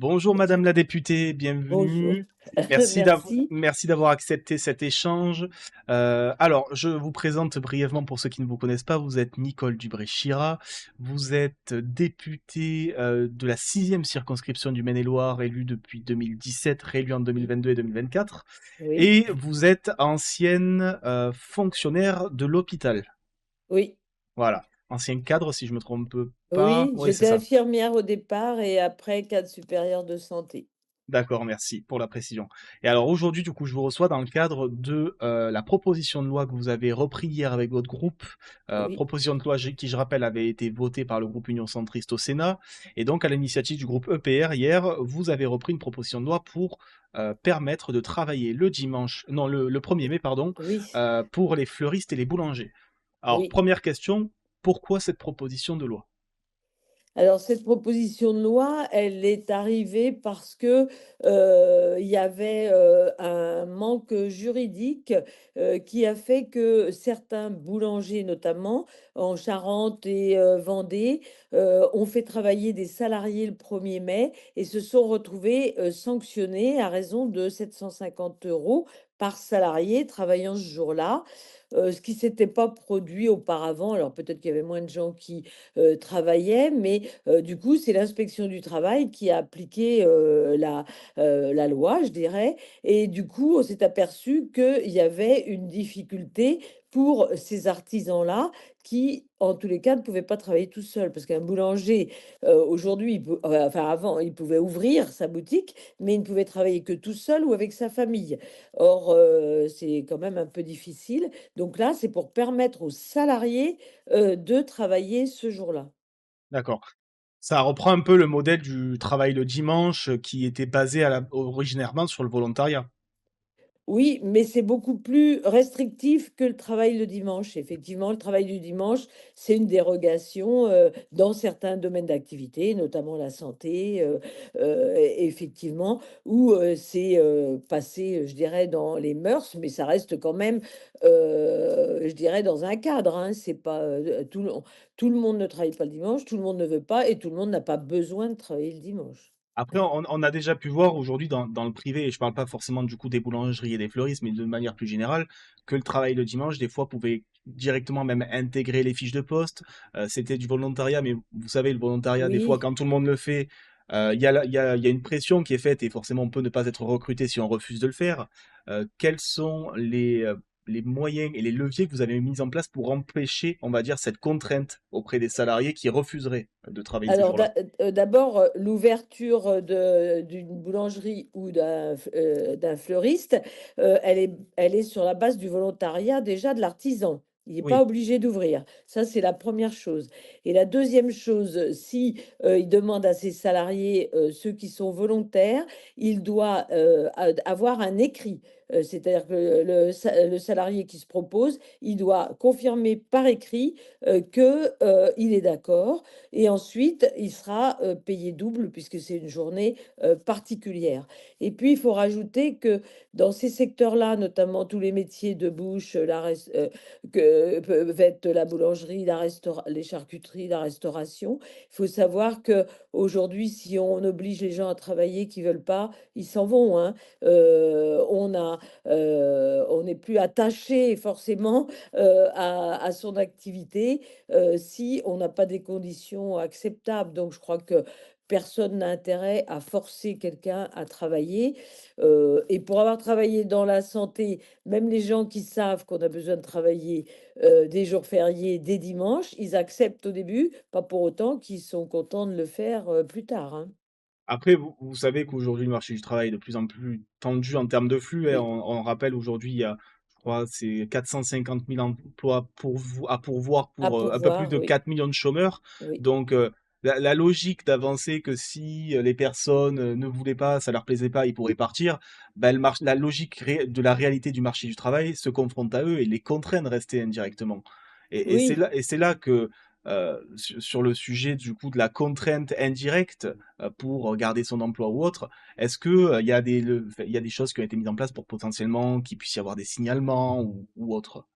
Bonjour Madame la députée, Bonjour. bienvenue. Merci Merci. merci d'avoir accepté cet échange. Alors, je vous présente brièvement pour ceux qui ne vous connaissent pas, vous êtes Nicole Dubré-Chirat, vous êtes députée de la 6e circonscription du Maine-et-Loire, élue depuis 2017, réélue en Oui, 2022 et 2024, oui, et vous êtes ancienne fonctionnaire de l'hôpital. oui. Voilà, ancien cadre si je me trompe pas, Oui, oui c'est j'étais ça. infirmière au départ et après cadre supérieur de santé. D'accord, merci pour la précision. Et alors aujourd'hui, du coup, je vous reçois dans le cadre de la proposition de loi que vous avez repris hier avec votre groupe, Oui, proposition de loi qui, je rappelle, avait été votée par le groupe Union Centriste au Sénat, et donc à l'initiative du groupe EPR, hier, vous avez repris une proposition de loi pour permettre de travailler le dimanche, non, le 1er mai, pardon, oui, pour les fleuristes et les boulangers. Alors, oui. première question, pourquoi cette proposition de loi? Alors cette proposition de loi, elle est arrivée parce que, il y avait, un manque juridique, qui a fait que certains boulangers, notamment en Charente et Vendée, ont fait travailler des salariés le 1er mai et se sont retrouvés, sanctionnés à raison de 750 € par salarié travaillant ce jour-là. Ce qui s'était pas produit auparavant. Alors peut-être qu'il y avait moins de gens qui travaillaient, mais du coup, c'est l'inspection du travail qui a appliqué la loi, je dirais. Et du coup, on s'est aperçu qu'il y avait une difficulté pour ces artisans-là qui, en tous les cas, ne pouvaient pas travailler tout seuls. Parce qu'un boulanger, aujourd'hui, enfin avant, il pouvait ouvrir sa boutique, mais il ne pouvait travailler que tout seul ou avec sa famille. Or, c'est quand même un peu difficile. Donc là, c'est pour permettre aux salariés de travailler ce jour-là. D'accord. Ça reprend un peu le modèle du travail le dimanche qui était basé originairement sur le volontariat. Oui, mais c'est beaucoup plus restrictif que le travail le dimanche. Effectivement, le travail du dimanche, c'est une dérogation, dans certains domaines d'activité, notamment la santé, effectivement, où, c'est, passé, je dirais, dans les mœurs, mais ça reste quand même, je dirais, dans un cadre, hein. C'est pas, tout le monde ne travaille pas le dimanche, tout le monde ne veut pas et tout le monde n'a pas besoin de travailler le dimanche. Après, on a déjà pu voir aujourd'hui dans le privé, et je parle pas forcément du coup des boulangeries et des fleuristes, mais de manière plus générale, que le travail le dimanche, des fois, pouvait directement même intégrer les fiches de poste. C'était du volontariat, mais vous savez, le volontariat, des fois, Oui. quand tout le monde le fait, il y a une pression qui est faite, et forcément, on peut ne pas être recruté si on refuse de le faire. Quels sont les moyens et les leviers que vous avez mis en place pour empêcher, on va dire, cette contrainte auprès des salariés qui refuseraient de travailler ces Alors jours-là? d'abord, l'ouverture, d'une boulangerie ou d'un fleuriste, elle est sur la base du volontariat déjà de l'artisan. Il n'est pas Oui. obligé d'ouvrir. Ça, c'est la première chose et la deuxième chose, si, il demande à ses salariés, ceux qui sont volontaires, il doit, avoir un écrit. C'est-à-dire que le salarié qui se propose, il doit confirmer par écrit, que, il est d'accord et ensuite, il sera, payé double puisque c'est une journée, particulière. Et puis, il faut rajouter que dans ces secteurs-là, notamment tous les métiers de bouche, que peuvent être la boulangerie, les charcuteries, la restauration, il faut savoir que aujourd'hui, si on oblige les gens à travailler qui veulent pas, ils s'en vont, hein. On n'est plus attaché forcément, à son activité si on n'a pas des conditions acceptables. Donc je crois que personne n'a intérêt à forcer quelqu'un à travailler. Et pour avoir travaillé dans la santé, même les gens qui savent qu'on a besoin de travailler des jours fériés, des dimanches, ils acceptent au début, pas pour autant qu'ils sont contents de le faire plus tard, hein. Après, vous savez qu'aujourd'hui, le marché du travail est de plus en plus tendu en termes de flux, hein. Oui, On rappelle aujourd'hui, il y a, je crois, c'est 450 000 emplois à pourvoir à pour un peu plus pourvoir, de oui, 4 millions de chômeurs. oui. Donc, la logique d'avancer que si les personnes ne voulaient pas, ça leur plaisait pas, ils pourraient partir, ben, la logique de la réalité du marché du travail se confronte à eux et les contraint de rester indirectement. Oui. Et c'est là que, sur le sujet du coup de la contrainte indirecte, pour garder son emploi ou autre. Est-ce que, il y a des choses qui ont été mises en place pour potentiellement qu'il puisse y avoir des signalements ou autre?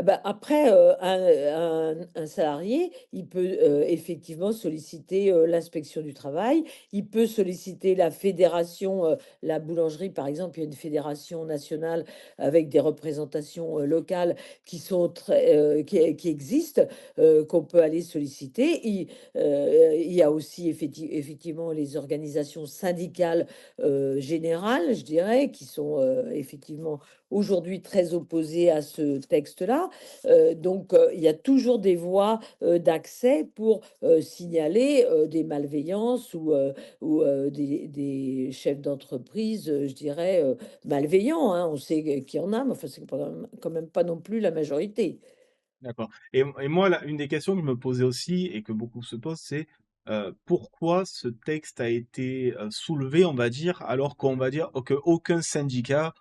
Ah bah, après, un salarié, il peut, effectivement solliciter, l'inspection du travail. Il peut solliciter la fédération, la boulangerie, par exemple, il y a une fédération nationale avec des représentations, locales qui existent, qu'on peut aller solliciter. Il y a aussi effectivement les organisations syndicales, générales, je dirais, qui sont, effectivement aujourd'hui très opposées à ce texte-là. Donc, il y a toujours des voies d'accès pour signaler des malveillances ou des chefs d'entreprise, je dirais, malveillants, hein. On sait qu'il y en a, mais enfin, c'est quand même pas non plus la majorité. D'accord. Et moi, une des questions que je me posais aussi et que beaucoup se posent, c'est pourquoi ce texte a été soulevé, on va dire, alors qu'on va dire qu'aucun syndicat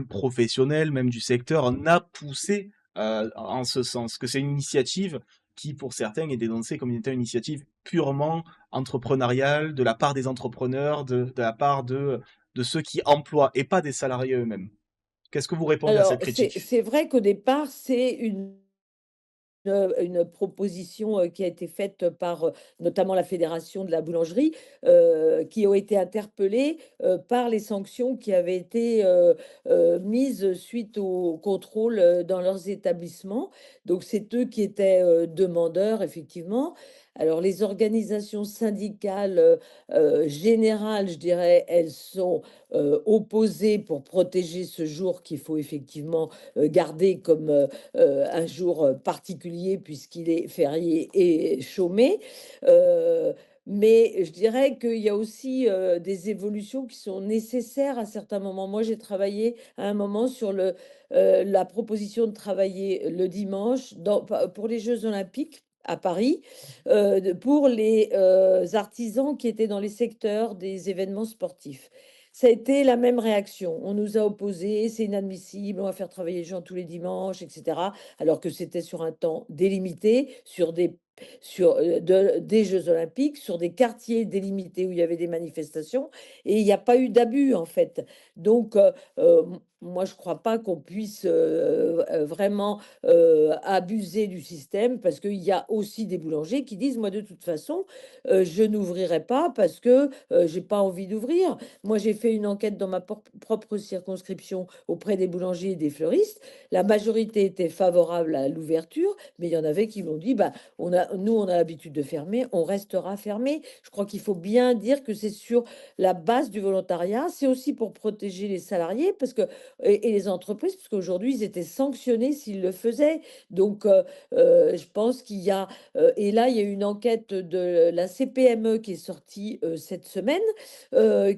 professionnel, même du secteur, n'a poussé en ce sens, que c'est une initiative qui, pour certains, est dénoncée comme étant une initiative purement entrepreneuriale de la part des entrepreneurs, de la part de ceux qui emploient et pas des salariés eux-mêmes. Qu'est-ce que vous répondez à Alors, cette critique? c'est vrai qu'au départ, c'est une proposition, qui a été faite par, notamment la fédération de la boulangerie, qui ont été interpellés, par les sanctions qui avaient été, mises suite au contrôle, dans leurs établissements. Donc c'est eux qui étaient, demandeurs effectivement. Alors les organisations syndicales, générales, je dirais, elles sont, opposées pour protéger ce jour qu'il faut effectivement, garder comme, un jour particulier puisqu'il est férié et chômé. Euh, mais je dirais qu'il y a aussi des évolutions qui sont nécessaires à certains moments. Moi, j'ai travaillé à un moment sur la proposition de travailler le dimanche pour les Jeux Olympiques à Paris, pour les artisans qui étaient dans les secteurs des événements sportifs. Ça a été la même réaction. On nous a opposé, c'est inadmissible, on va faire travailler les gens tous les dimanches, etc. Alors que c'était sur un temps délimité, des Jeux Olympiques, sur des quartiers délimités où il y avait des manifestations, et il n'y a pas eu d'abus en fait. Donc, moi, je ne crois pas qu'on puisse vraiment abuser du système parce qu'il y a aussi des boulangers qui disent, moi, de toute façon, je n'ouvrirai pas parce que j'ai pas envie d'ouvrir. Moi, j'ai fait une enquête dans ma propre circonscription auprès des boulangers et des fleuristes. La majorité était favorable à l'ouverture, mais il y en avait qui m'ont dit, bah, nous, on a l'habitude de fermer, on restera fermé. Je crois qu'il faut bien dire que c'est sur la base du volontariat. C'est aussi pour protéger les salariés et les entreprises, parce qu'aujourd'hui, ils étaient sanctionnés s'ils le faisaient. Donc, je pense qu'il y a, et là, il y a une enquête de la CPME qui est sortie cette semaine,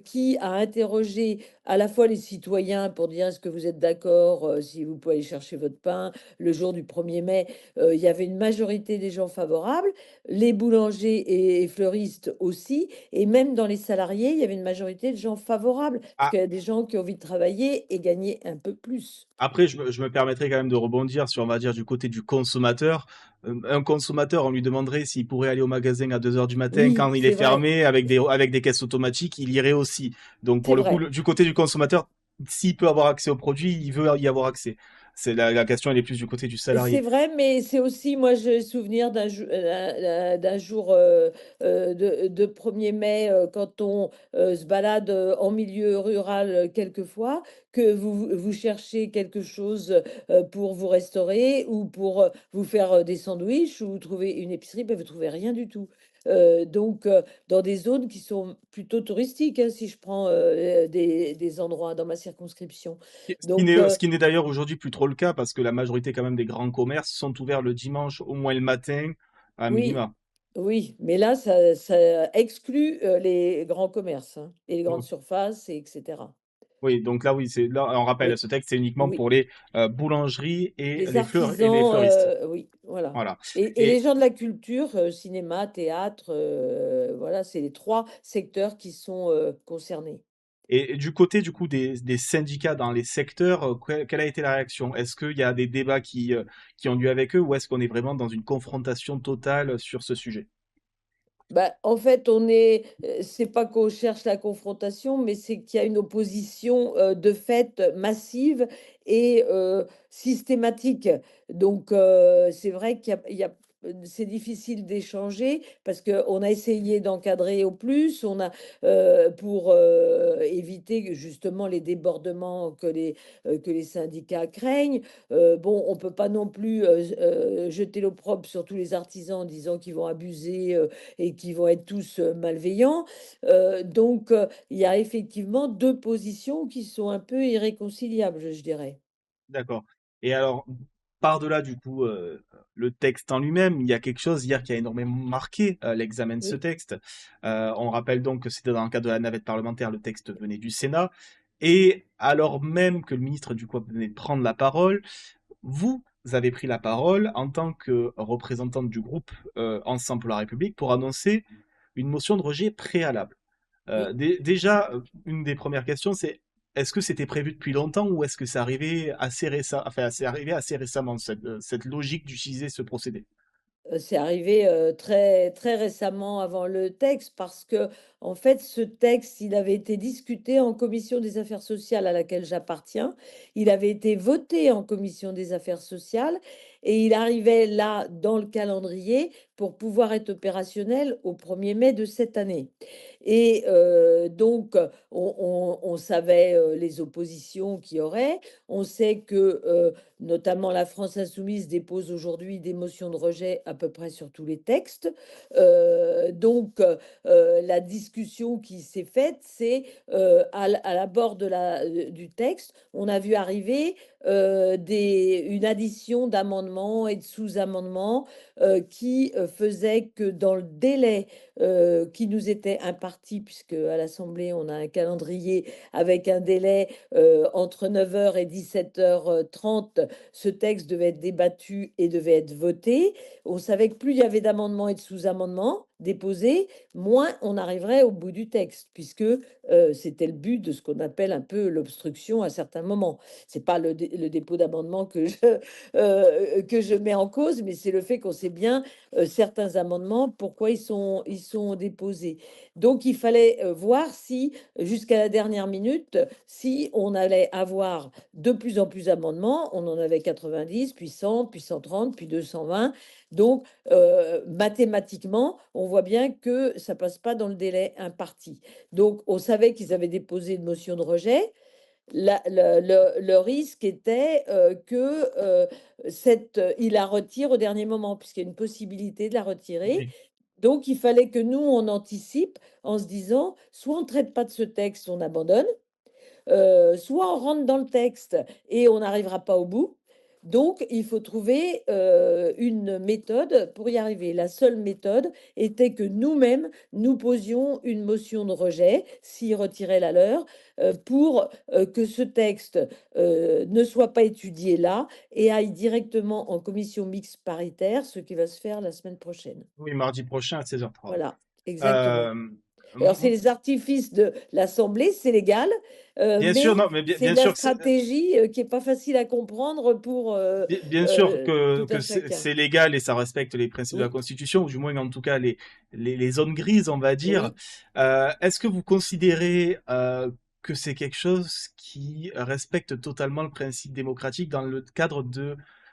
qui a interrogé à la fois les citoyens pour dire est-ce que vous êtes d'accord, si vous pouvez aller chercher votre pain le jour du 1er mai. Il y avait une majorité des gens favorables, les boulangers et fleuristes aussi, et même dans les salariés, il y avait une majorité de gens favorables, parce qu'il y a des gens qui ont envie de travailler et gagner un peu plus. Après, je me permettrai quand même de rebondir sur, on va dire, du côté du consommateur. Un consommateur, on lui demanderait s'il pourrait aller au magasin à 2 heures du matin Oui, quand il est c'est vrai, fermé avec des caisses automatiques, il irait aussi. Donc, pour c'est le coup, vrai. du côté du consommateur, s'il peut avoir accès au produit, il veut y avoir accès. C'est la question, elle est plus du côté du C'est salarié. vrai, mais c'est aussi, moi, j'ai souvenir d'un jour de 1er mai, quand on se balade en milieu rural quelquefois, que vous cherchez quelque chose pour vous restaurer ou pour vous faire des sandwichs ou trouver une épicerie, ben, vous trouvez rien du tout. Donc, dans des zones qui sont plutôt touristiques, hein, si je prends des endroits dans ma circonscription. Donc, Ce qui n'est d'ailleurs aujourd'hui plus trop le cas parce que la majorité quand même des grands commerces sont ouverts le dimanche au moins le matin à oui, minima. oui, mais là, ça exclut les grands commerces, hein, et les grandes surfaces, etc. Oui, donc là, oui, là, on rappelle, Oui, ce texte, c'est uniquement oui. pour les boulangeries Les et les artisans, fleuristes. oui, voilà. Voilà. Et les Et, gens de la culture, cinéma, théâtre, voilà, c'est les trois secteurs qui sont concernés. et du côté, du coup, des syndicats dans les secteurs, quelle a été la réaction? Est-ce qu'il y a des débats qui ont lieu avec eux ou est-ce qu'on est vraiment dans une confrontation totale sur ce sujet? Bah, en fait, c'est pas qu'on cherche la confrontation, mais c'est qu'il y a une opposition, de fait, massive et systématique. Donc c'est vrai c'est difficile d'échanger parce qu'on a essayé d'encadrer au plus, pour, éviter justement les débordements que les syndicats craignent. Bon, on peut pas non plus, jeter l'opprobre sur tous les artisans en disant qu'ils vont abuser, et qui vont être tous malveillants. Il y a effectivement deux positions qui sont un peu irréconciliables, je dirais. D'accord. Et alors, par-delà du coup, le texte en lui-même, il y a quelque chose hier qui a énormément marqué, l'examen de ce Oui. texte. On rappelle donc que c'était dans le cadre de la navette parlementaire, le texte venait du Sénat et alors même que le ministre du coup venait de prendre la parole, vous avez pris la parole en tant que représentante du groupe, Ensemble pour la République pour annoncer une motion de rejet préalable. Oui. Déjà, une des premières questions, c'est est-ce que c'était prévu depuis longtemps ou est-ce que c'est arrivé assez enfin, c'est arrivé assez récemment, cette logique d'utiliser ce procédé? C'est arrivé, très très récemment avant le texte parce que en fait, ce texte, il avait été discuté en commission des affaires sociales à laquelle j'appartiens. Il avait été voté en commission des affaires sociales et il arrivait là, dans le calendrier, pour pouvoir être opérationnel au 1er mai de cette année et on savait, les oppositions qu'il y aurait. On sait que, notamment la France insoumise dépose aujourd'hui des motions de rejet à peu près sur tous les textes. La discussion qui s'est faite, c'est à l'abord du texte, on a vu arriver une addition d'amendements et de sous-amendements qui faisait que dans le délai qui nous était imparti, puisque à l'Assemblée, on a un calendrier avec un délai entre 9 heures et 17h30, ce texte devait être débattu et devait être voté. On savait que plus il y avait d'amendements et de sous-amendements déposés, moins on arriverait au bout du texte, puisque c'était le but de ce qu'on appelle un peu l'obstruction à certains moments. C'est pas le dépôt d'amendements que je mets en cause, mais c'est le fait qu'on sait bien certains amendements, pourquoi ils sont déposés. Donc il fallait voir si, jusqu'à la dernière minute, si on allait avoir de plus en plus d'amendements. On en avait 90, puis 100, puis 130, puis 220. Donc, mathématiquement, on voit bien que ça passe pas dans le délai imparti. Donc, on savait qu'ils avaient déposé une motion de rejet. Le risque était il la retire au dernier moment, puisqu'il y a une possibilité de la retirer. Oui. Donc, il fallait que nous, on anticipe en se disant, soit on ne traite pas de ce texte, on abandonne, soit on rentre dans le texte et on n'arrivera pas au bout. Donc, il faut trouver une méthode pour y arriver. La seule méthode était que nous-mêmes, nous posions une motion de rejet, s'ils retiraient la leur, pour que ce texte ne soit pas étudié là et aille directement en commission mixte paritaire, ce qui va se faire la semaine prochaine. Oui, mardi prochain à 16h30. Voilà, exactement. Hem, Alors, c'est m les artifices de l'Assemblée, c'est légal, Bien sûr, mais non, mais c'est bien de la sûr que stratégie, qui est pas facile à comprendre pour, bien sûr tout que un chacun. c'est légal et ça respecte les principes de la Oui, Constitution, ou du moins en tout cas les zones grises, on va dire. oui, Est-ce que vous considérez que c'est quelque chose qui respecte totalement le principe démocratique dans le cadre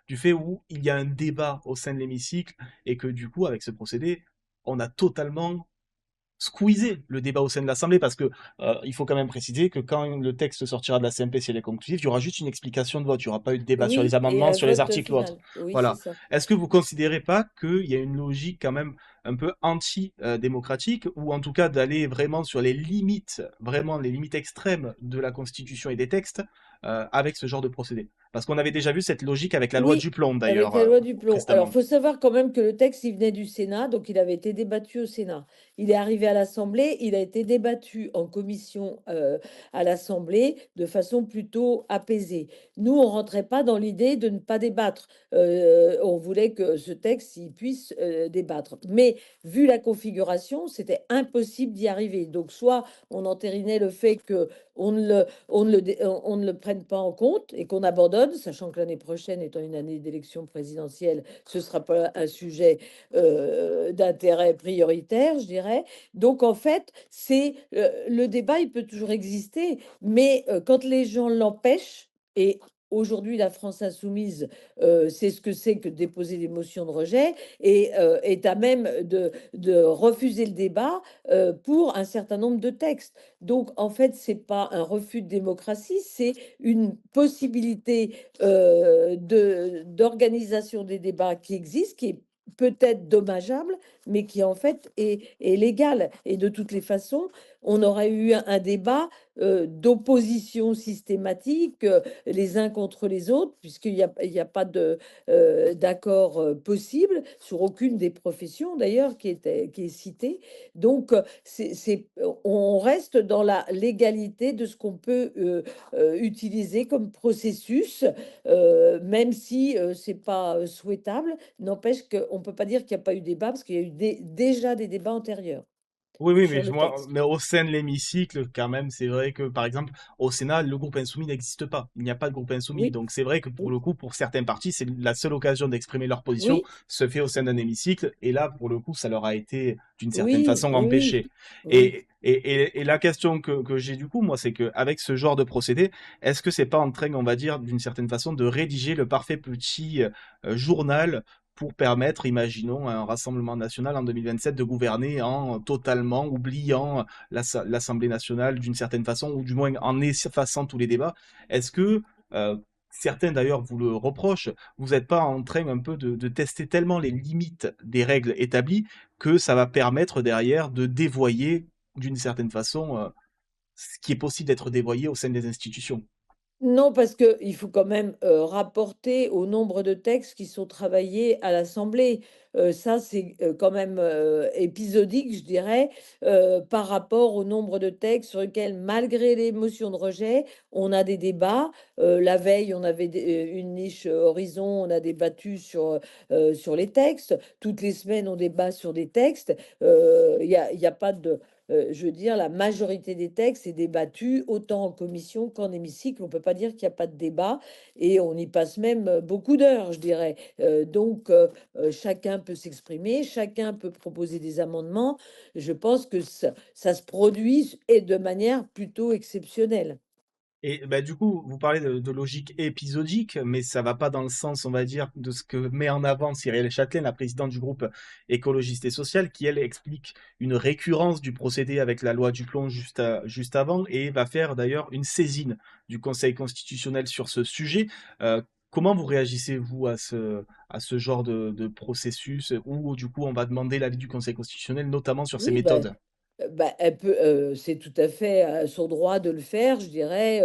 du fait où il y a un débat au sein de l'hémicycle et que du coup, avec ce procédé, on a totalement squeezer le débat au sein de l'Assemblée parce que il faut quand même préciser que quand le texte sortira de la CMP, si elle est conclusive, il y aura juste une explication de vote. Il n'y aura pas eu de débat sur les oui et amendements, un sur les vote articles ou autres. final. Oui, c'est Voilà. ça. Est-ce que vous considérez pas qu'il y a une logique quand même un peu anti-démocratique ou en tout cas d'aller vraiment sur les limites, vraiment les limites extrêmes de la Constitution et des textes avec ce genre de procédé? Parce qu'on avait déjà vu cette logique avec la loi Oui, Duplomb avec d'ailleurs la loi du plomb. Alors, précédemment. faut savoir quand même que le texte, il venait du Sénat, donc il avait été débattu au Sénat. Il est arrivé à l'Assemblée, il a été débattu en commission à l'Assemblée de façon plutôt apaisée. Nous, on rentrait pas dans l'idée de ne pas débattre. On voulait que ce texte, il puisse débattre. Mais Mais vu la configuration, c'était impossible d'y arriver. Donc, soit on entérinait le fait que on ne le prenne pas en compte et qu'on abandonne, sachant que l'année prochaine, étant une année d'élection présidentielle, ce ne sera pas un sujet d'intérêt prioritaire, je dirais. Donc, en fait, le débat, il peut toujours exister, mais quand les gens l'empêchent, et aujourd'hui, la France insoumise, c'est ce que c'est que de déposer des motions de rejet et est à même de refuser le débat pour un certain nombre de textes. Donc, en fait, c'est pas un refus de démocratie, c'est une possibilité d'organisation des débats qui existe, qui est peut-être dommageable, mais qui en fait est légale. Et de toutes les façons, on aurait eu un débat d'opposition systématique les uns contre les autres, il y a pas d'accord possible sur aucune des professions d'ailleurs qui est citée. Donc, on reste dans la légalité de ce qu'on peut utiliser comme processus, même si c'est pas souhaitable. N'empêche qu'on ne peut pas dire qu'il n'y a pas eu débat, parce qu'il y a eu déjà des débats antérieurs Oui, oui, mais sur le moi, texte. mais au sein de l'hémicycle, quand même, c'est vrai que, par exemple, au Sénat, le groupe insoumis n'existe pas. Il n'y a pas de groupe insoumis. Oui, Donc, c'est vrai que pour oui, le coup, pour certains partis, c'est la seule occasion d'exprimer leur position oui, se fait au sein d'un hémicycle. Et là, pour le coup, ça leur a été, d'une certaine oui, façon, oui, oui, empêché. oui. Et la question que j'ai du coup, moi, c'est que avec ce genre de procédé, est-ce que c'est pas en train, on va dire, d'une certaine façon, de rédiger le parfait petit journal pour permettre, imaginons, à un Rassemblement national en 2027 de gouverner en totalement oubliant l'Assemblée nationale d'une certaine façon, ou du moins en effaçant tous les débats. Est-ce que certains d'ailleurs vous le reprochent, vous n'êtes pas en train un peu de tester tellement les limites des règles établies que ça va permettre derrière de dévoyer d'une certaine façon ce qui est possible d'être dévoyé au sein des institutions? Non, parce qu'il faut quand même rapporter au nombre de textes qui sont travaillés à l'Assemblée. Ça, c'est quand même épisodique, je dirais, par rapport au nombre de textes sur lesquels, malgré les motions de rejet, on a des débats. La veille, on avait une niche Horizon, on a débattu sur les textes. Toutes les semaines, on débat sur des textes. Il y a pas de... je veux dire, la majorité des textes est débattue autant en commission qu'en hémicycle. On ne peut pas dire qu'il n'y a pas de débat et on y passe même beaucoup d'heures, je dirais. Chacun peut s'exprimer, chacun peut proposer des amendements. Je pense que ça se produit et de manière plutôt exceptionnelle. Et bah, du coup, vous parlez de logique épisodique, mais ça va pas dans le sens, on va dire, de ce que met en avant Cyrielle Châtelain, la présidente du groupe écologiste et social, qui, elle, explique une récurrence du procédé avec la loi Duplomb juste avant, et va faire d'ailleurs une saisine du Conseil constitutionnel sur ce sujet. Euh, Comment vous réagissez, vous, à ce genre de processus où, du coup, on va demander l'avis du Conseil constitutionnel, notamment sur ces Oui, ben, méthodes? elle peut, c'est tout à fait son droit de le faire, je dirais.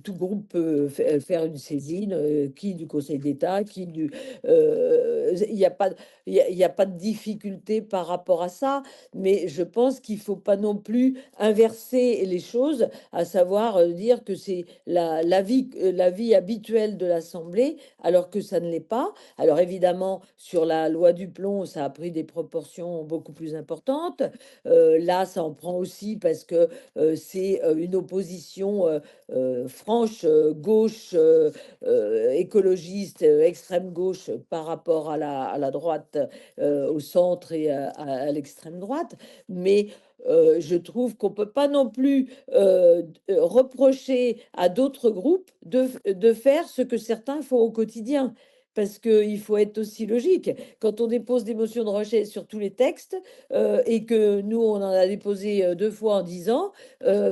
Tout groupe peut faire une saisine, qui du Conseil d'État, qui du. Il n'y a pas, il y a pas de difficulté par rapport à ça, mais je pense qu'il faut pas non plus inverser les choses, à savoir dire que c'est la vie habituelle de l'Assemblée, alors que ça ne l'est pas. Alors évidemment, sur la loi du plomb, ça a pris des proportions beaucoup plus importantes. Là, ça en prend aussi parce que c'est une opposition franche, gauche, écologiste, extrême gauche par rapport à la droite, au centre et à l'extrême droite. Mais je trouve qu'on peut pas non plus reprocher à d'autres groupes de faire ce que certains font au quotidien. Parce qu'il faut être aussi logique. Quand on dépose des motions de rejet sur tous les textes et que nous, on en a déposé 2 fois en 10 ans,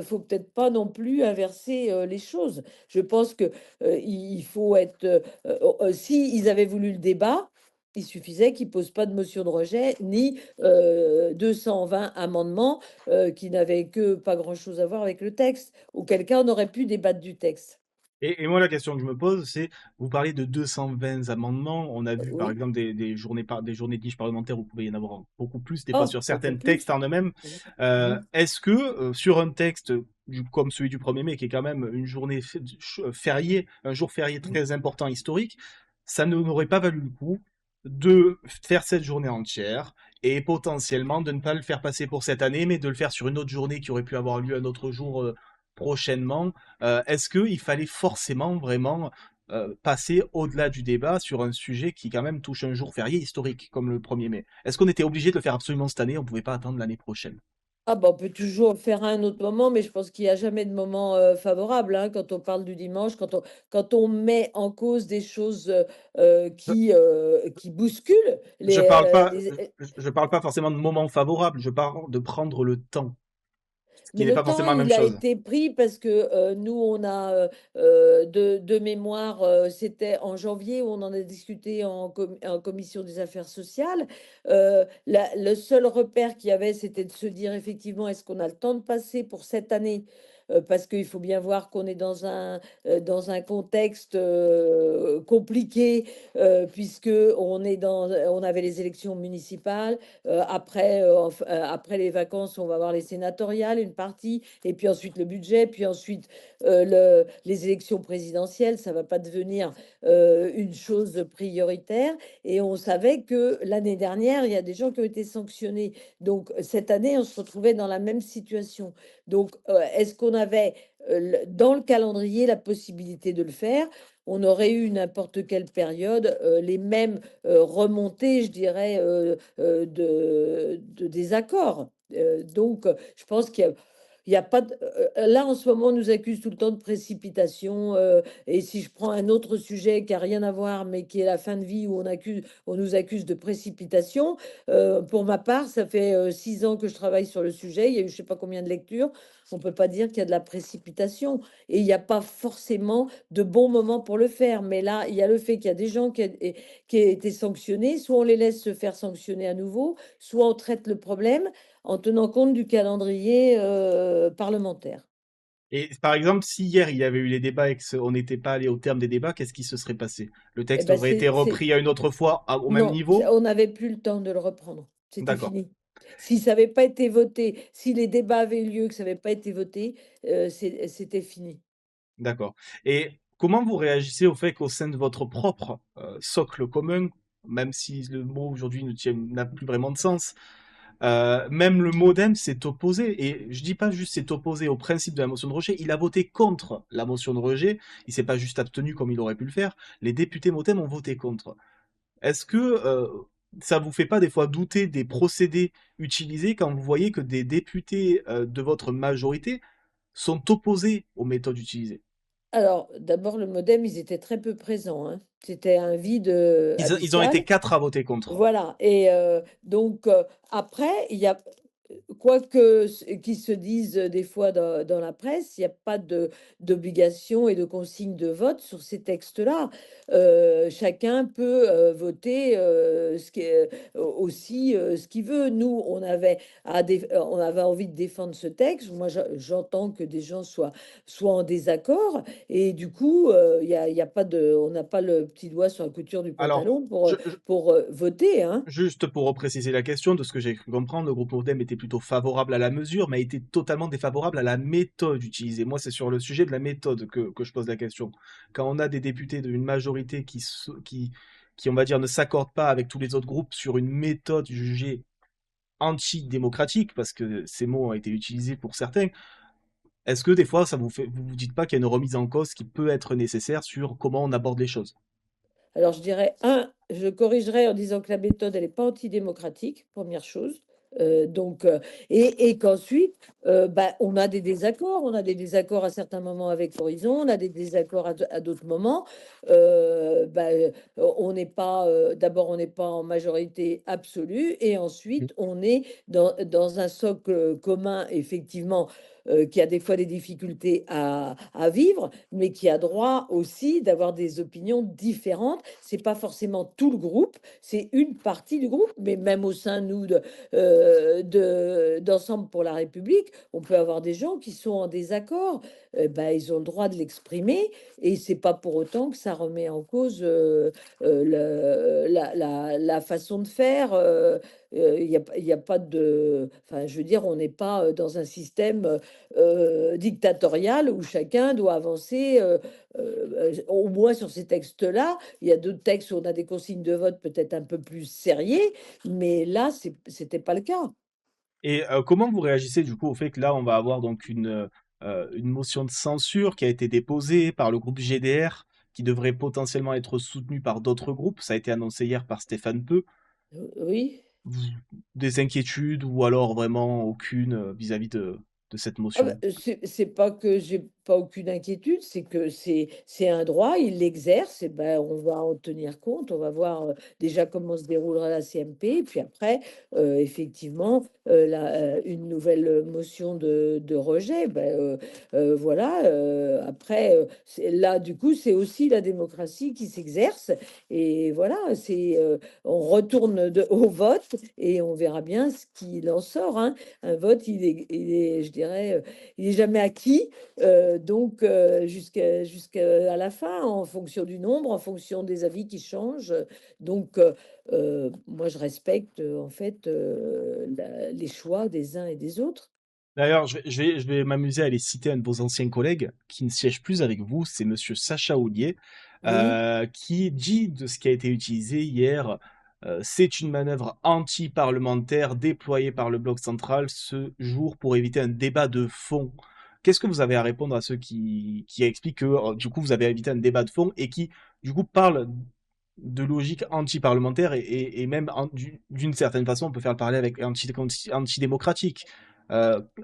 faut peut-être pas non plus inverser les choses. Je pense que il faut être... si ils avaient voulu le débat, il suffisait qu'ils posent pas de motion de rejet ni 220 amendements qui n'avaient que pas grand-chose à voir avec le texte, ou quelqu'un aurait pu débattre du texte. Et moi, la question que je me pose, c'est, vous parlez de 220 amendements. On a vu, par Oui. exemple, des journées de niche parlementaire où il pouvait y en avoir beaucoup plus, des fois Oh, sur beaucoup certains textes plus. en eux-mêmes. Mhm. Est-ce que, sur un texte comme celui du 1er mai, qui est quand même une journée fériée, un jour férié très important historique, ça n'aurait pas valu le coup de faire cette journée entière et potentiellement de ne pas le faire passer pour cette année, mais de le faire sur une autre journée qui aurait pu avoir lieu un autre jour prochainement. Est-ce qu'il fallait forcément vraiment passer au-delà du débat sur un sujet qui quand même touche un jour férié historique comme le 1er mai? Est-ce qu'on était obligé de le faire absolument cette année? On ne pouvait pas attendre l'année prochaine? Ah bah, on peut toujours le faire à un autre moment, mais je pense qu'il y a jamais de moment, favorable, hein, quand on parle du dimanche, quand on met en cause des choses, qui bousculent Je parle pas, les je parle pas forcément de moments favorables, je parle de prendre le temps, ce qui mais n'est le pas temps, forcément la même il a chose. été pris parce que, nous, on a, de mémoire, c'était en janvier où on en a discuté en commission des affaires sociales. La le seul repère qu'il y avait, c'était de se dire effectivement: «Est-ce qu'on a le temps de passer pour cette année?» Parce qu'il faut bien voir qu'on est dans un contexte, compliqué, puisqu'on est on avait les élections municipales, après, après les vacances, on va avoir les sénatoriales, une partie, et puis ensuite le budget, puis ensuite les élections présidentielles. Ça va pas devenir une chose prioritaire. Et on savait que l'année dernière, il y a des gens qui ont été sanctionnés. Donc cette année, on se retrouvait dans la même situation. Donc est-ce qu'on avait dans le calendrier la possibilité de le faire? On aurait eu n'importe quelle période les mêmes remontées, je dirais, de désaccord. Donc, je pense qu'il y a pas de là, en ce moment, on nous accuse tout le temps de précipitation, et si je prends un autre sujet qui a rien à voir, mais qui est la fin de vie où on nous accuse de précipitation, pour ma part, ça fait, 6 ans que je travaille sur le sujet. Il y a eu je sais pas combien de lectures. On peut pas dire qu'il y a de la précipitation et il y a pas forcément de bon moment pour le faire. Mais là, il y a le fait qu'il y a des gens qui aient été sanctionnés. Soit on les laisse se faire sanctionner à nouveau, soit on traite le problème en tenant compte du calendrier, parlementaire. Et par exemple, si hier il y avait eu les débats et on n'était pas allé au terme des débats, qu'est-ce qui se serait passé? Le Et texte ben aurait été repris à une autre fois au même non, niveau? on n'avait plus le temps de le reprendre. C'était D'accord, fini. Si ça avait pas été voté, si les débats avaient eu lieu, que ça avait pas été voté, c'était fini. d'accord. Et comment vous réagissez au fait qu'au sein de votre propre socle commun, même si le mot aujourd'hui n'a plus vraiment de sens, même le MoDem s'est opposé, et je dis pas juste s'est opposé au principe de la motion de rejet, il a voté contre la motion de rejet, il s'est pas juste abstenu comme il aurait pu le faire, les députés MoDem ont voté contre. Est-ce que ça vous fait pas des fois douter des procédés utilisés quand vous voyez que des députés de votre majorité sont opposés aux méthodes utilisées? Alors, d'abord, le MoDem, ils étaient très peu présents, hein. C'était un vide, Ils ont été abyssal. 4 à voter contre. Voilà. Et donc après, il y a quoi que qu'ils se disent, des fois dans la presse, il y a pas d'obligation et de consigne de vote sur ces textes-là. Chacun peut, voter, ce qui est aussi, ce qu'il veut. Nous, on avait envie de défendre ce texte. Moi, j'entends que des gens soient en désaccord et du coup, il y a pas de on n'a pas le petit doigt sur la couture du Alors, pantalon je, pour, voter, hein. juste pour repréciser la question, de ce que j'ai cru comprendre, le groupe MoDem était plutôt favorable à la mesure, mais était totalement défavorable à la méthode utilisée. Moi, c'est sur le sujet de la méthode que je pose la question. Quand on a des députés d'une majorité qui, on va dire, ne s'accordent pas avec tous les autres groupes sur une méthode jugée antidémocratique, parce que ces mots ont été utilisés pour certains, est-ce que des fois, vous vous dites pas qu'il y a une remise en cause qui peut être nécessaire sur comment on aborde les choses? Alors je dirais je corrigerais en disant que la méthode, elle est pas antidémocratique, première chose. Donc et qu'ensuite, bah, on a des désaccords. On a des désaccords à certains moments avec Horizon, on a des désaccords à d'autres moments. Bah, on n'est pas, d'abord, on n'est pas en majorité absolue et ensuite on est dans un socle commun effectivement, qui a des fois des difficultés à vivre, mais qui a droit aussi d'avoir des opinions différentes. C'est pas forcément tout le groupe, c'est une partie du groupe, mais même au sein, nous, d'Ensemble pour la République, on peut avoir des gens qui sont en désaccord. Bah, ils ont le droit de l'exprimer et c'est pas pour autant que ça remet en cause la façon de faire. il y a pas de enfin, je veux dire, on n'est pas, dans un système, dictatorial où chacun doit avancer, au moins sur ces textes-là. Il y a d'autres textes où on a des consignes de vote peut-être un peu plus sériées, mais là, c'était pas le cas. Et comment vous réagissez du coup au fait que là, on va avoir donc une motion de censure qui a été déposée par le groupe GDR, qui devrait potentiellement être soutenue par d'autres groupes. Ça a été annoncé hier par Stéphane Peu. Oui? Vous- Des inquiétudes ou alors vraiment aucune vis-à-vis de cette Ah bah, motion? c'est pas que j'ai pas aucune inquiétude, c'est que c'est un droit, il l'exerce et ben, on va en tenir compte. On va voir, déjà comment se déroulera la CMP et puis après, effectivement, une nouvelle, motion de rejet, ben, voilà, après, c'est là, du coup, c'est aussi la démocratie qui s'exerce et voilà, on retourne au vote et on verra bien ce qu'il en sort, hein. Un vote, je dirais, il est jamais acquis, donc jusqu'à la fin, en fonction du nombre, en fonction des avis qui changent. Donc, moi, je respecte, en fait, les choix des uns et des autres. D'ailleurs, je vais m'amuser à aller citer un de vos anciens collègues qui ne siège plus avec vous, c'est monsieur Sacha Houlier, Oui, qui dit de ce qui a été utilisé hier, c'est une manœuvre anti-parlementaire déployée par le bloc central ce jour pour éviter un débat de fond. Qu'est-ce que vous avez à répondre à ceux qui expliquent que, du coup, vous avez évité un débat de fond et qui, du coup, parlent de logique anti-parlementaire et même d'une certaine façon, on peut faire le parallèle avec antidémocratique.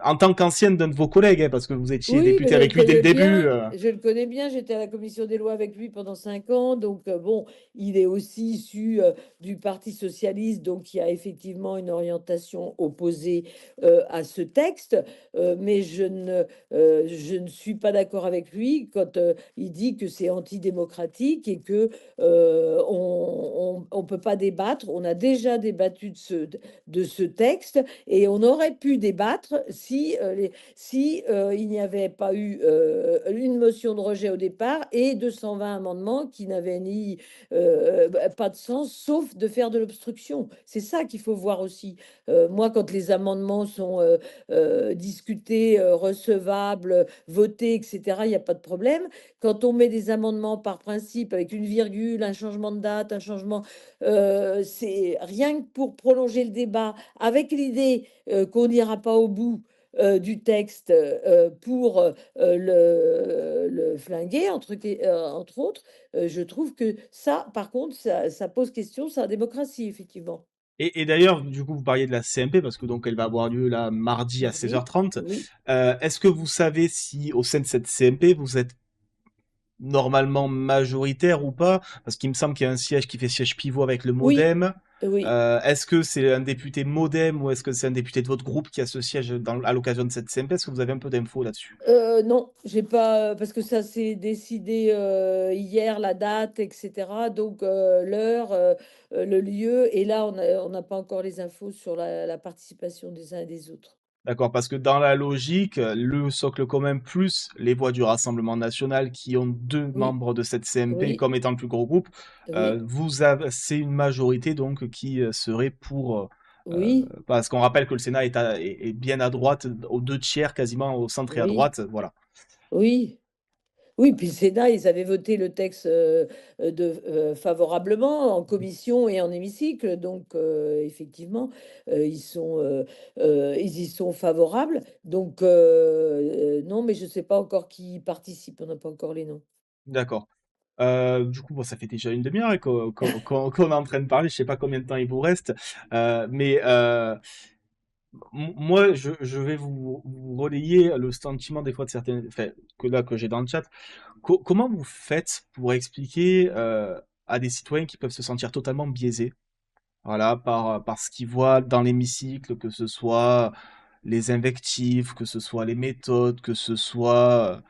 En tant qu'ancienne d'un de vos collègues, hein, parce que vous étiez oui, mais député avec lui dès le début. je le connais bien, j'étais à la commission des lois avec lui pendant 5 ans, donc bon, il est aussi issu, du Parti socialiste, donc il y a effectivement une orientation opposée, à ce texte, mais je ne suis pas d'accord avec lui quand, il dit que c'est antidémocratique et que, on peut pas débattre. On a déjà débattu de ce texte et on aurait pu débattre si, il n'y avait pas eu, une motion de rejet au départ et 220 amendements qui n'avaient pas de sens, sauf de faire de l'obstruction. C'est ça qu'il faut voir aussi. Moi, quand les amendements sont, discutés, recevables, votés et cetera, il y a pas de problème. Quand on met des amendements par principe avec une virgule, un changement de date, un changement, c'est rien que pour prolonger le débat avec l'idée, qu'on n'ira pas au bout, du texte, pour, le flinguer entre autres, je trouve que ça, par contre, ça pose question sur la démocratie, effectivement. Et d'ailleurs, du coup, vous parliez de la CMP, parce que donc elle va avoir lieu là mardi à Oui, 16h30. oui, Est-ce que vous savez si au sein de cette CMP, vous êtes normalement majoritaire ou pas? Parce qu'il me semble qu'il y a un siège qui fait siège pivot avec le oui, MoDem. oui. Est-ce que c'est un député MoDem ou est-ce que c'est un député de votre groupe qui a ce siège à l'occasion de cette CMP? Est-ce que vous avez un peu d'infos là-dessus? Non, j'ai pas, parce que ça s'est décidé, hier, la date et cetera, donc l'heure, le lieu et là, on n'a pas encore les infos sur la participation des uns et des autres. D'accord, parce que dans la logique, le socle commun plus les voix du Rassemblement national qui ont deux Oui, membres de cette CMP oui, comme étant le plus gros groupe, oui, c'est une majorité donc qui serait pour. oui, Parce qu'on rappelle que le Sénat est bien à droite, aux deux tiers quasiment au centre et à oui, droite, voilà. oui. Oui, puis le Sénat, ils avaient voté le texte, favorablement en commission et en hémicycle, donc effectivement, ils y sont favorables. Donc non, mais je ne sais pas encore qui y participe, on n'a pas encore les noms. D'accord. Du coup, bon, ça fait déjà une demi-heure et qu'on est en train de parler. Je sais pas combien de temps il vous reste, mais moi, je vais vous relayer le sentiment des fois de certains, enfin, que j'ai dans le chat. Comment vous faites pour expliquer à des citoyens qui peuvent se sentir totalement biaisés, voilà, par ce qu'ils voient dans l'hémicycle, que ce soit les invectives, que ce soit les méthodes, que ce soit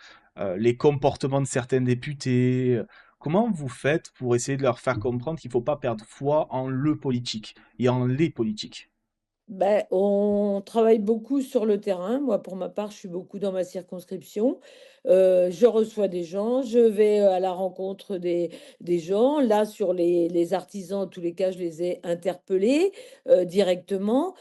les comportements de certains députés. Comment vous faites pour essayer de leur faire comprendre qu'il ne faut pas perdre foi en le politique et en les politiques? On travaille beaucoup sur le terrain. Moi, pour ma part, je suis beaucoup dans ma circonscription. Je reçois des gens, je vais, à la rencontre des gens. Là, sur les artisans, en tous les cas, je les ai interpellés, directement.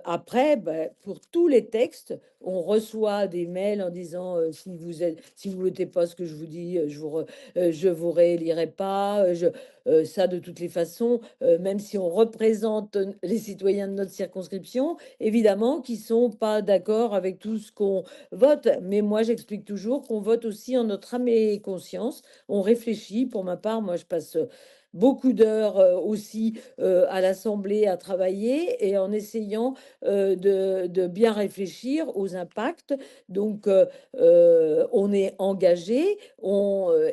Après, pour tous les textes, on reçoit des mails en disant, si vous votez pas ce que je vous dis, je vous réélirai pas, ça de toutes les façons, même si on représente les citoyens de notre circonscription, évidemment qui sont pas d'accord avec tout ce qu'on vote. Mais moi, j'explique toujours qu'on vote aussi en notre âme et conscience. On réfléchit. Pour ma part, moi, je passe beaucoup d'heures aussi à l'Assemblée à travailler et en essayant de bien réfléchir aux impacts. Donc, on est engagé.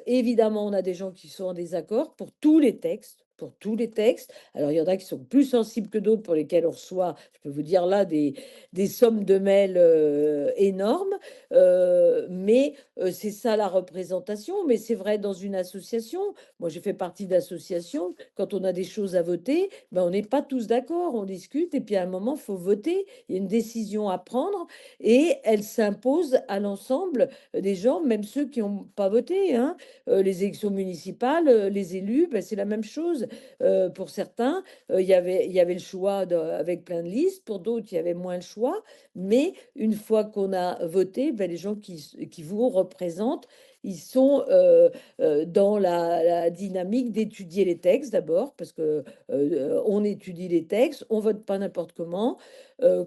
Évidemment, on a des gens qui sont en désaccord pour tous les textes. Pour tous les textes. Alors, il y en a qui sont plus sensibles que d'autres pour lesquels on reçoit, je peux vous dire là, des sommes de mails énormes. Mais c'est ça la représentation. Mais c'est vrai dans une association. Moi, j'ai fait partie d'associations. Quand on a des choses à voter, on n'est pas tous d'accord. On discute et puis à un moment, il faut voter. Il y a une décision à prendre et elle s'impose à l'ensemble des gens, même ceux qui n'ont pas voté, hein. Les élections municipales, les élus, c'est la même chose. Pour certains, il y avait le choix avec plein de listes. Pour d'autres, il y avait moins le choix. Mais une fois qu'on a voté, les gens qui vous représentent, ils sont dans la dynamique d'étudier les textes d'abord, parce que on étudie les textes, on vote pas n'importe comment.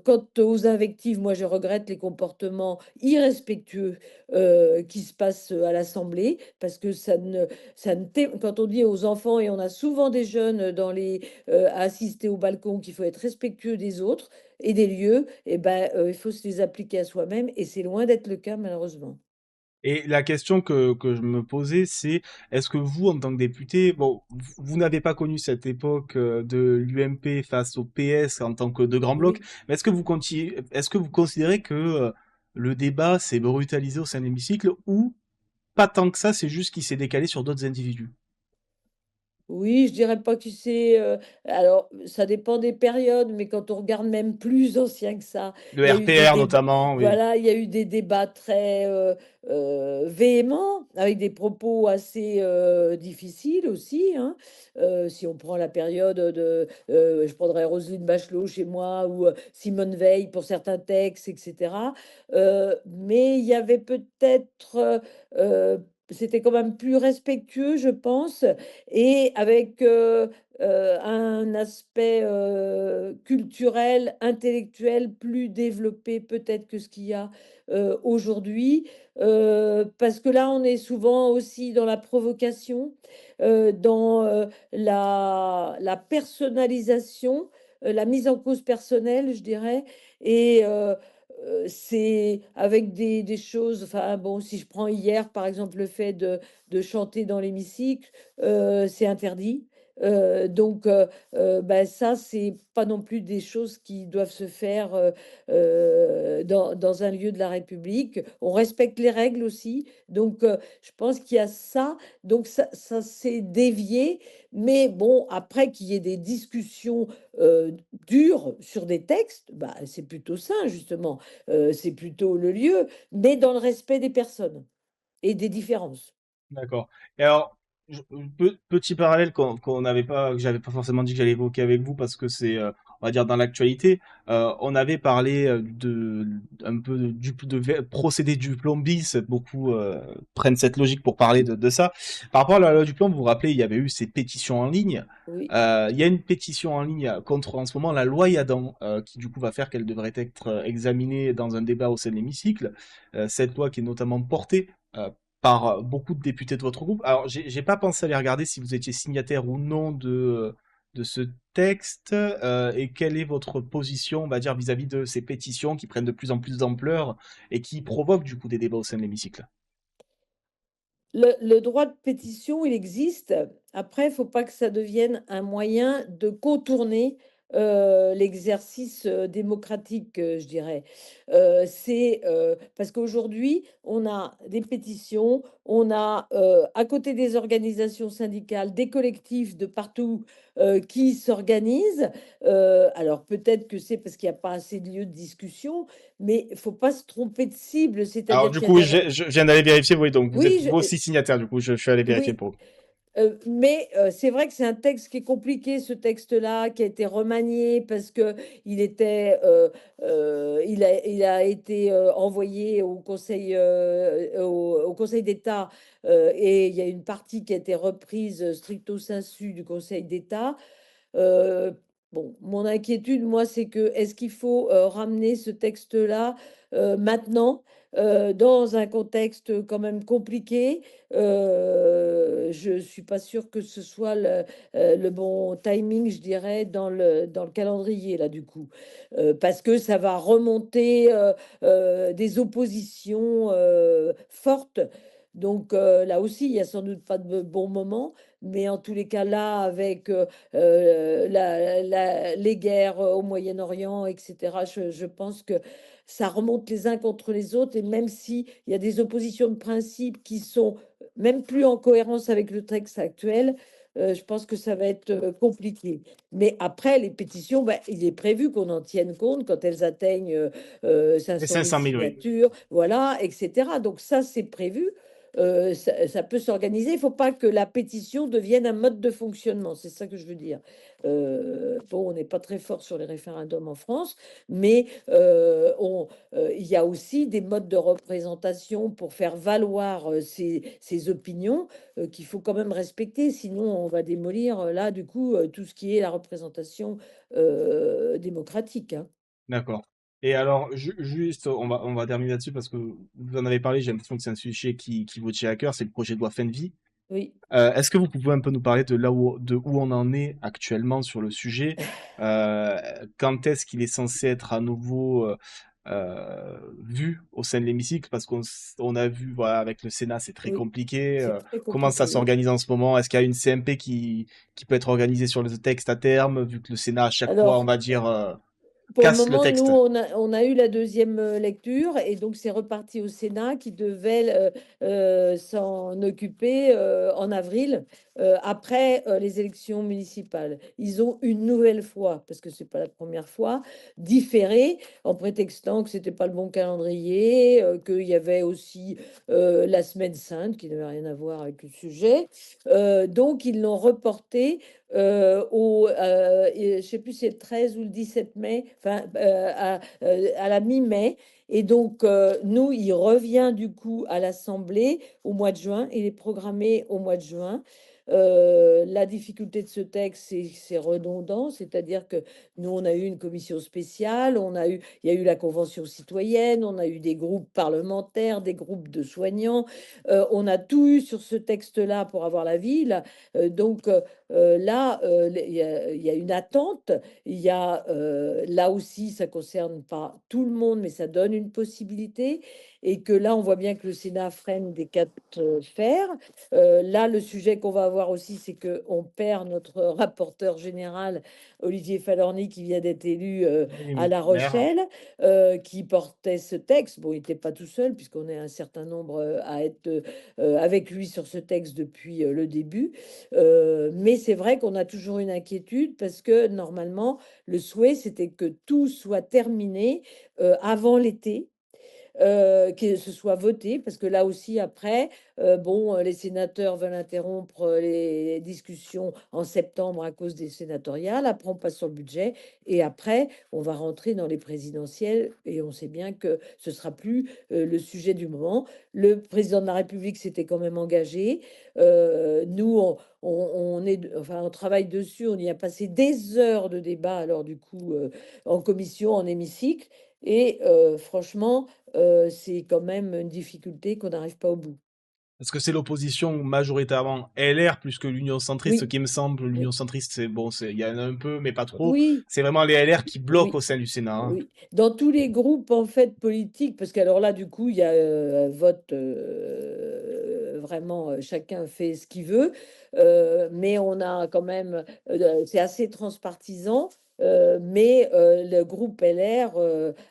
Quant aux invectives, moi je regrette les comportements irrespectueux qui se passent à l'Assemblée, parce que quand on dit aux enfants, et on a souvent des jeunes à assister au balcon, qu'il faut être respectueux des autres et des lieux, il faut se les appliquer à soi-même, et c'est loin d'être le cas malheureusement. Et la question que je me posais, c'est est-ce que vous, en tant que député, bon, vous n'avez pas connu cette époque de l'UMP face au PS en tant que de grands blocs, Oui. mais est-ce que vous considérez que le débat s'est brutalisé au sein de l'hémicycle ou pas tant que ça, c'est juste qu'il s'est décalé sur d'autres individus? Oui, je dirais pas que c'est, alors ça dépend des périodes, mais quand on regarde même plus ancien que ça, Le il y a eu des RPR débats, notamment, oui. voilà, il y a eu des débats très, véhéments, avec des propos assez, difficiles aussi, hein. Si on prend la période je prendrais Roselyne Bachelot chez moi ou, Simone Veil pour certains textes et cetera. Mais il y avait peut-être, c'était quand même plus respectueux, je pense, et avec, un aspect, culturel, intellectuel plus développé peut-être que ce qu'il y a, aujourd'hui. Parce que là, on est souvent aussi dans la provocation, dans, la personnalisation, la mise en cause personnelle, je dirais. Et c'est avec des choses, enfin bon, si je prends hier, par exemple, le fait de chanter dans l'hémicycle, c'est interdit. Donc ça, c'est pas non plus des choses qui doivent se faire, dans un lieu de la République. On respecte les règles aussi, donc je pense qu'il y a ça. Donc ça s'est dévié, mais bon, après qu'il y ait des discussions, dures sur des textes, c'est plutôt sain justement, c'est plutôt le lieu, mais dans le respect des personnes et des différences. D'accord. Et alors, petit parallèle qu'on n'avait pas, que j'avais pas forcément dit que j'allais évoquer avec vous parce que c'est, on va dire, dans l'actualité. On avait parlé un peu procédé du plombis. Beaucoup prennent cette logique pour parler de ça. Par rapport à la loi du plomb, vous vous rappelez, il y avait eu ces pétitions en ligne. Oui. Il y a une pétition en ligne contre en ce moment la loi Yadan, qui du coup va faire qu'elle devrait être examinée dans un débat au sein de l'hémicycle. Cette loi qui est notamment portée par beaucoup de députés de votre groupe. Alors, j'ai pas pensé à aller regarder si vous étiez signataire ou non de ce texte, et quelle est votre position, on va dire, vis-à-vis de ces pétitions qui prennent de plus en plus d'ampleur et qui provoquent du coup des débats au sein de l'hémicycle. Le droit de pétition, il existe. Après, il faut pas que ça devienne un moyen de contourner l'exercice, démocratique, je dirais. Parce qu'aujourd'hui, on a des pétitions, on a, à côté des organisations syndicales, des collectifs de partout, qui s'organisent. Alors peut-être que c'est parce qu'il y a pas assez de lieux de discussion, mais il faut pas se tromper de cible, Alors c'est-à-dire du qu'il y a coup, des je viens d'aller vérifier, oui, donc vous êtes oui, vous aussi signataire, du coup, je suis allé vérifier oui. pour vous. Mais c'est vrai que c'est un texte qui est compliqué, ce texte-là, qui a été remanié parce que il a été, envoyé au au Conseil d'État, et il y a une partie qui a été reprise, stricto sensu du Conseil d'État. Heu, bon, mon inquiétude, moi, c'est que est-ce qu'il faut, ramener ce texte-là, maintenant, dans un contexte quand même compliqué? Je suis pas sûre que ce soit le bon timing, je dirais, dans le calendrier, là, du coup. Parce que ça va remonter, des oppositions, fortes. Donc, là aussi, il y a sans doute pas de bon moment, mais en tous les cas, là, avec, les guerres au Moyen-Orient, etc. Je pense que ça remonte les uns contre les autres. Et même s'il y a des oppositions de principe qui sont même plus en cohérence avec le texte actuel, je pense que ça va être compliqué. Mais après, les pétitions, ben, il est prévu qu'on en tienne compte quand elles atteignent Les 500 000 500 000, oui. signatures, voilà, etc. Donc ça, c'est prévu. Ça peut s'organiser. Il faut pas que la pétition devienne un mode de fonctionnement. C'est ça que je veux dire. Bon, on n'est pas très fort sur les référendums en France, mais il y a aussi des modes de représentation pour faire valoir ses opinions qu'il faut quand même respecter. Sinon, on va démolir là, du coup, tout ce qui est la représentation démocratique, hein. D'accord. Et alors, juste, on va terminer là-dessus parce que vous en avez parlé, j'ai l'impression que c'est un sujet qui vous tient à cœur, c'est le projet de loi fin de vie. Oui. Est-ce que vous pouvez un peu nous parler de où on en est actuellement sur le sujet? Quand est-ce qu'il est censé être à nouveau vu au sein de l'hémicycle? Parce on a vu, voilà, avec le Sénat, c'est très Oui, compliqué. c'est très Comment ça compliqué, oui. s'organise en ce moment? Est-ce qu'il y a une CMP qui peut être organisée sur le texte à terme, vu que le Sénat, à chaque fois, on Alors, va dire, pour le casse le moment, nous, texte? on a eu la deuxième lecture et donc c'est reparti au Sénat qui devait s'en occuper en avril, après les élections municipales. Ils ont une nouvelle fois, parce que c'est pas la première fois, différé en prétextant que c'était pas le bon calendrier, qu'il y avait aussi la semaine sainte qui n'avait rien à voir avec le sujet. Donc ils l'ont reporté je sais plus si c'est le 13 ou le 17 mai, enfin à la mi-mai. Et donc, nous, il revient du coup à l'Assemblée au mois de juin. Il est programmé au mois de juin. La difficulté de ce texte, c'est redondant, c'est-à-dire que nous, on a eu une commission spéciale, il y a eu la Convention citoyenne, on a eu des groupes parlementaires, des groupes de soignants, on a tout eu sur ce texte-là pour avoir l'avis. Donc, là, il y a une attente. Il y a, là aussi, ça concerne pas tout le monde, mais ça donne une possibilité. Et que là, on voit bien que le Sénat freine des quatre fers. Là, le sujet qu'on va avoir aussi, c'est que on perd notre rapporteur général, Olivier Falorni, qui vient d'être élu à Oui, La maire. Rochelle, qui portait ce texte. Bon, il n'était pas tout seul, puisqu'on est un certain nombre à être avec lui sur ce texte depuis le début. Mais c'est vrai qu'on a toujours une inquiétude parce que normalement, le souhait, c'était que tout soit terminé avant l'été, que ce soit voté, parce que là aussi, après, bon, les sénateurs veulent interrompre les discussions en septembre à cause des sénatoriales. Après, on passe sur le budget. Et après, on va rentrer dans les présidentielles. Et on sait bien que ce sera plus le sujet du moment. Le président de la République s'était quand même engagé. Nous, enfin, on travaille dessus. On y a passé des heures de débat, alors du coup, en commission, en hémicycle. Et franchement, c'est quand même une difficulté qu'on n'arrive pas au bout. Parce que c'est l'opposition majoritairement LR plus que l'Union centriste, ce Oui, qui me semble. L'Union oui, centriste, c'est bon, il y en a un peu, mais pas trop. oui, C'est vraiment les LR qui bloquent au oui, sein du Sénat, hein. oui. Dans tous les groupes, en fait, politiques, parce qu'alors là, du coup, il y a un vote, vraiment, chacun fait ce qu'il veut, mais on a quand même, c'est assez transpartisan. Mais le groupe LR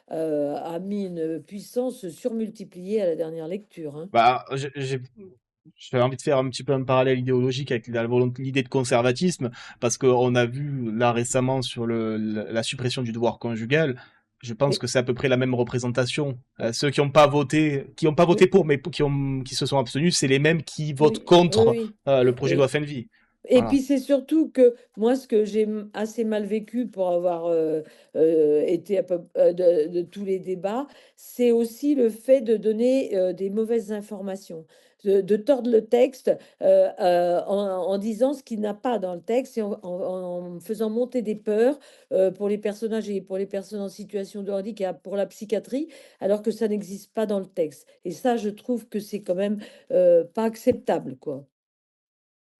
a mis une puissance surmultipliée à la dernière lecture, hein. Bah, j'ai envie de faire un petit peu un parallèle idéologique avec l'idée de conservatisme, parce qu'on a vu là récemment sur la suppression du devoir conjugal, je pense Oui, que c'est à peu près la même représentation. Ceux qui ont pas voté oui, pour, mais qui se sont abstenus, c'est les mêmes qui votent oui, oui, contre oui. le projet de loi Et, fin de vie. Et Voilà. puis c'est surtout que moi, ce que j'ai assez mal vécu pour avoir été de tous les débats, c'est aussi le fait de donner des mauvaises informations, de tordre le texte en disant ce qu'il n'a pas dans le texte et en faisant monter des peurs pour les personnages et pour les personnes en situation de handicap, pour la psychiatrie, alors que ça n'existe pas dans le texte. Et ça, je trouve que c'est quand même pas acceptable, quoi.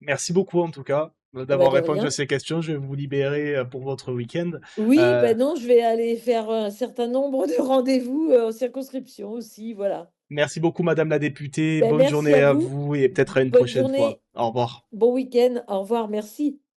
Merci beaucoup en tout cas Ah bah d'avoir de répondu à rien. ces questions. Je vais vous libérer pour votre week-end. Oui, Euh, ben non, je vais aller faire un certain nombre de rendez-vous en circonscription aussi, voilà. Merci beaucoup, Madame la députée. Ben Bonne merci journée à à vous. vous et peut-être à une Bonne prochaine fois. journée, Au revoir. bon week-end. Au revoir, merci.